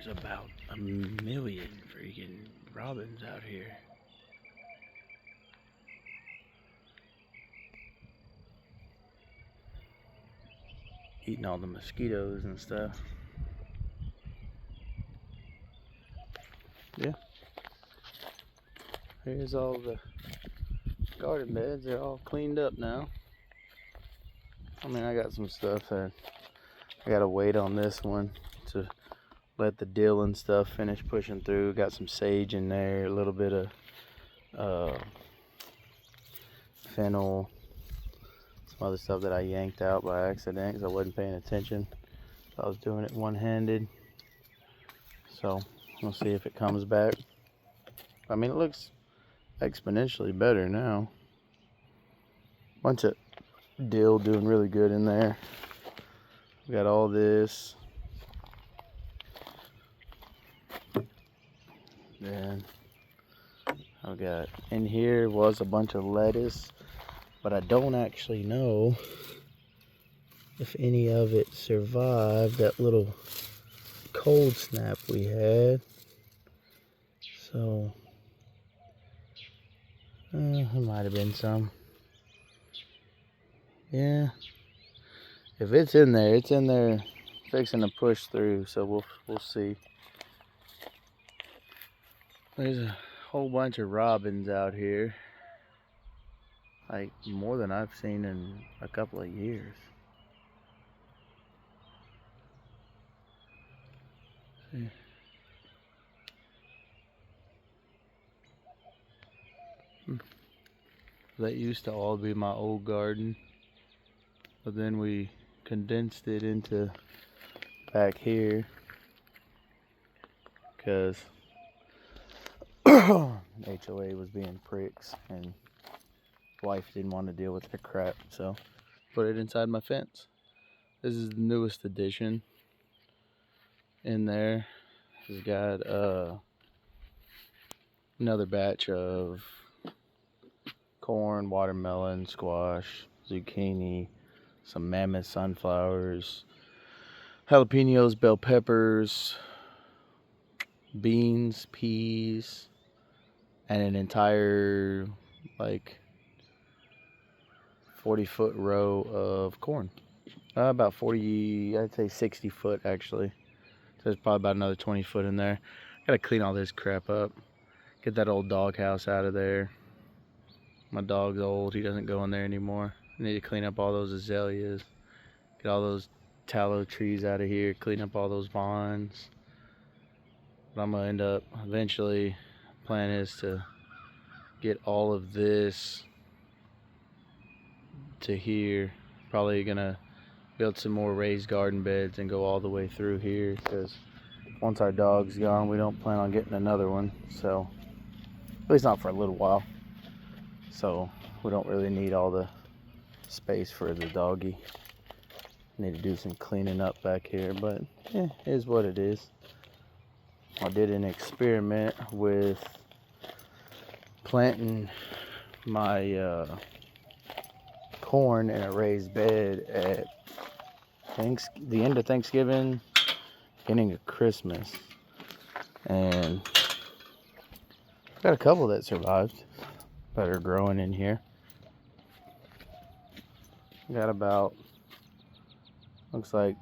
there's about 1,000,000 freaking robins out here. Eating all the mosquitoes and stuff. Yeah. Here's all the garden beds. They're all cleaned up now. I mean, I got some stuff that I gotta wait on this one to let the dill and stuff finish pushing through. Got some sage in there, a little bit of fennel, some other stuff that I yanked out by accident because I wasn't paying attention. I was doing it one-handed. So we'll see if it comes back. I mean, it looks exponentially better now. Bunch of dill doing really good in there. We got all this. Then I've got in here was a bunch of lettuce, but I don't actually know if any of it survived that little cold snap we had. So there might have been some. Yeah, if it's in there fixing to push through, so we'll see. There's a whole bunch of robins out here, like more than I've seen in a couple of years. See. That used to all be my old garden, but then we condensed it into back here because HOA was being pricks and wife didn't want to deal with their crap, so put it inside my fence. This is the newest addition in there. It's got another batch of corn, watermelon, squash, zucchini, some mammoth sunflowers, jalapenos, bell peppers, beans, peas, and an entire like 40-foot row of corn. About 40, I'd say 60 foot actually. So there's probably about another 20 foot in there. Gotta clean all this crap up. Get that old doghouse out of there. My dog's old, he doesn't go in there anymore. I need to clean up all those azaleas. Get all those tallow trees out of here. Clean up all those vines. But I'm gonna end up eventually, plan is to get all of this to here. Probably gonna build some more raised garden beds and go all the way through here, because once our dog's gone, we don't plan on getting another one. So, at least not for a little while. So we don't really need all the space for the doggy. Need to do some cleaning up back here, but it is what it is. I did an experiment with planting my corn in a raised bed at the end of Thanksgiving, beginning of Christmas, and got a couple that survived that are growing in here. Got about, looks like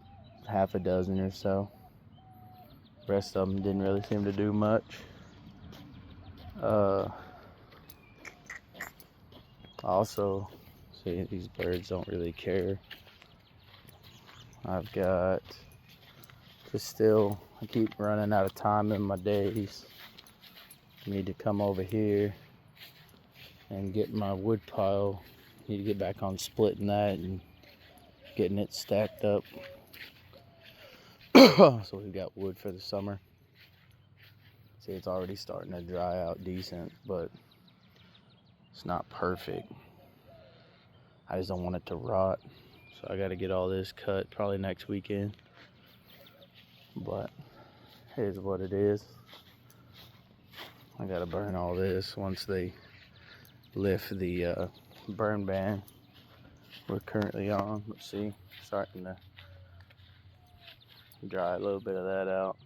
half a dozen or so. The rest of them didn't really seem to do much. Also, see, these birds don't really care. I've got I keep running out of time in my days. I need to come over here and get my wood pile. Need to get back on splitting that and getting it stacked up. So we've got wood for the summer. See, it's already starting to dry out decent, but it's not perfect. I just don't want it to rot. So I got to get all this cut probably next weekend. But here's what it is. I got to burn all this once they lift the burn ban we're currently on. Let's see, starting to dry a little bit of that out.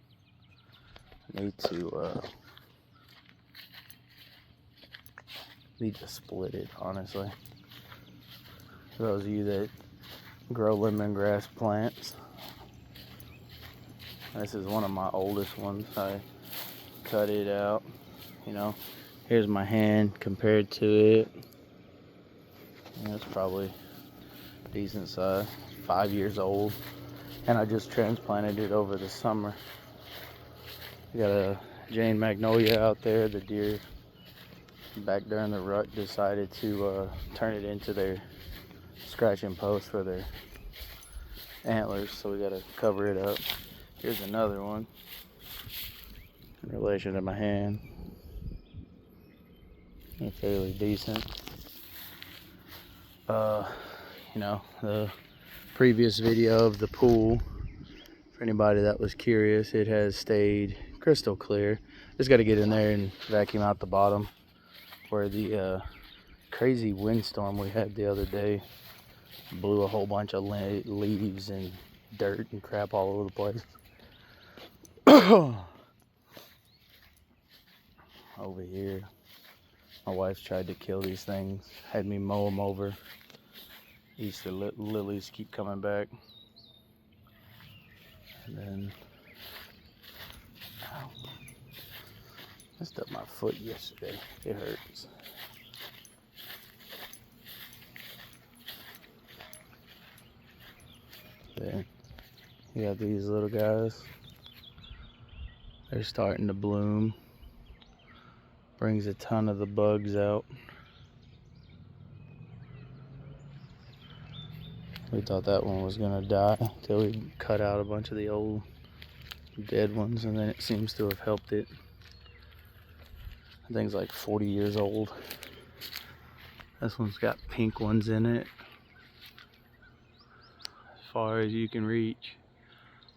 Need to split it, honestly. For those of you that grow lemongrass plants, this is one of my oldest ones. I cut it out, you know. Here's my hand compared to it. It's probably decent size, 5 years old, and I just transplanted it over the summer. We got a Jane Magnolia out there. The deer back during the rut decided to turn it into their scratching post for their antlers, so we got to cover it up. Here's another one in relation to my hand. They're fairly decent. You know, the previous video of the pool, for anybody that was curious, it has stayed crystal clear. Just got to get in there and vacuum out the bottom where the crazy windstorm we had the other day blew a whole bunch of leaves and dirt and crap all over the place. Over here, my wife tried to kill these things, had me mow them over. Easter lilies keep coming back. And then, ow, I stubbed my foot yesterday. It hurts. Then you got these little guys. They're starting to bloom. Brings a ton of the bugs out. We thought that one was gonna die until we cut out a bunch of the old dead ones, and then it seems to have helped it. I think it's like 40 years old. This one's got pink ones in it as far as you can reach,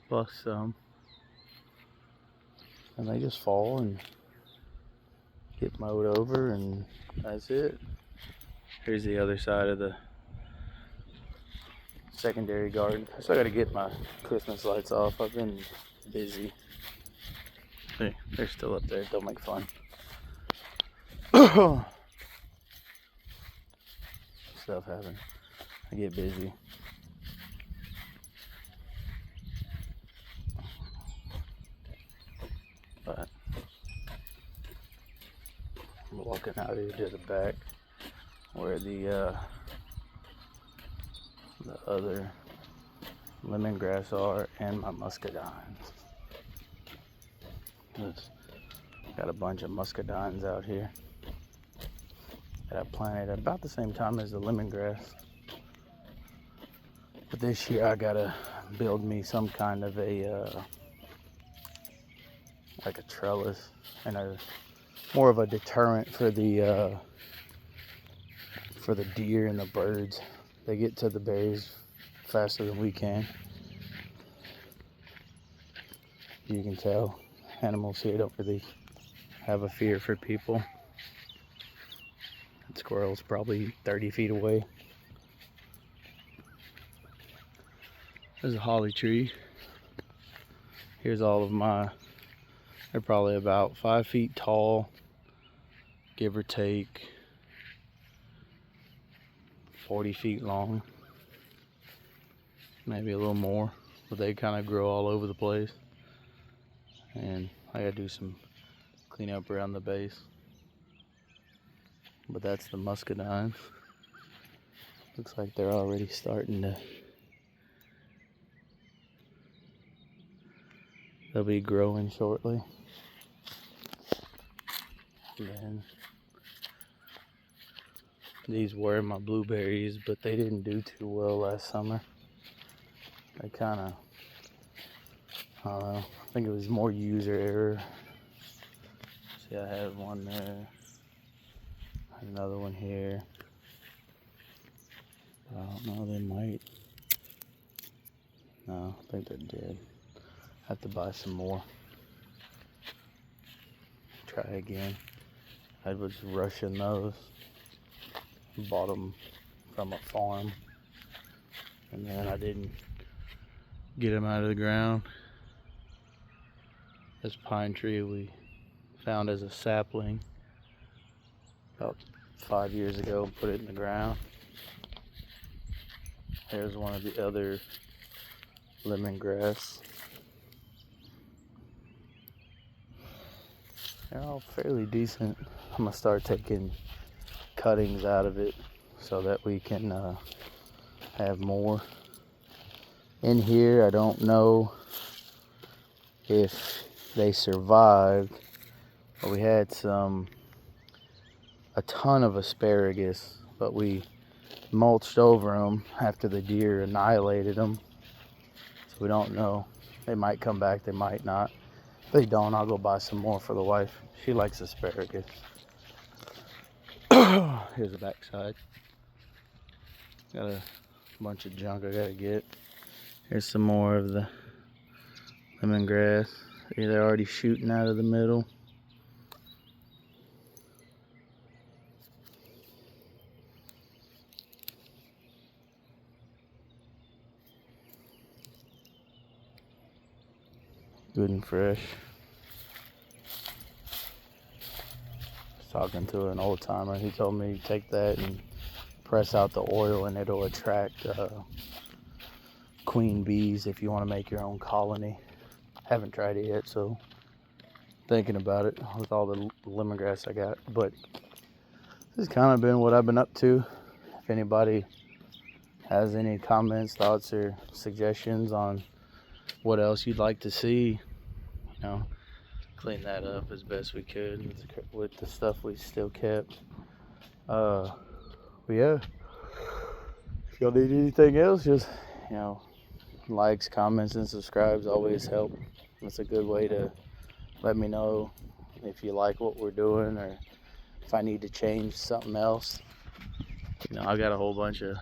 plus some. And they just fall and get mowed over, and that's it. Here's the other side of the secondary garden. I still gotta get my Christmas lights off. I've been busy. They're still up there. Don't make fun. Stuff happens. I get busy. But I'm walking out here to the back where the other lemongrass are and my muscadines. Got a bunch of muscadines out here that I planted at about the same time as the lemongrass. But this year I gotta build me some kind of a like a trellis and more of a deterrent for the deer and the birds. They get to the berries faster than we can. You can tell animals here don't really have a fear for people. That squirrel's probably 30 feet away. There's a holly tree. Here's all of my, they're probably about 5 feet tall, give or take 40 feet long, maybe a little more, but they kind of grow all over the place. And I gotta do some cleanup around the base. But that's the muscadines. Looks like they're already starting to, they'll be growing shortly. And then these were my blueberries, but they didn't do too well last summer. They kind of, I don't know, I think it was more user error. See, I had one there, another one here. I don't know, they might. No, I think they're dead. Have to buy some more. Try again. I was rushing those. Bought them from a farm, and then I didn't get them out of the ground This pine tree we found as a sapling about 5 years ago and put it in the ground. There's one of the other lemongrass. They're all fairly decent. I'm gonna start taking cuttings out of it so that we can have more. In here, I don't know if they survived, but we had a ton of asparagus, but we mulched over them after the deer annihilated them. So we don't know. They might come back, they might not. If they don't, I'll go buy some more for the wife. She likes asparagus. Here's the backside. Got a bunch of junk I gotta get. Here's some more of the lemongrass. They're already shooting out of the middle. Good and fresh. Talking to an old timer, he told me take that and press out the oil and it'll attract queen bees if you want to make your own colony. Haven't tried it yet, so thinking about it with all the lemongrass I got. But this has kind of been what I've been up to. If anybody has any comments, thoughts, or suggestions on what else you'd like to see, you know, clean that up as best we could with the stuff we still kept. But yeah, if y'all need anything else, just, you know, likes, comments, and subscribes always help. That's a good way to let me know if you like what we're doing or if I need to change something else. You know, I got a whole bunch of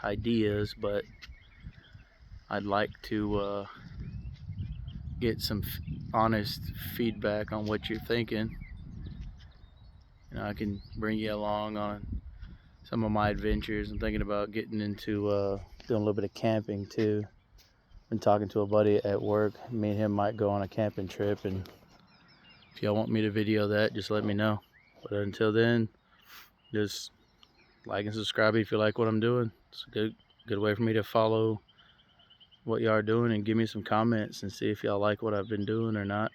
ideas, but I'd like to get some honest feedback on what you're thinking. You know, I can bring you along on some of my adventures. I'm thinking about getting into doing a little bit of camping too. Been talking to a buddy at work. Me and him might go on a camping trip, and if y'all want me to video that, just let me know. But until then, just like and subscribe if you like what I'm doing. It's a good way for me to follow what y'all are doing and give me some comments and see if y'all like what I've been doing or not.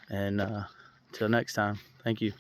And until next time, thank you.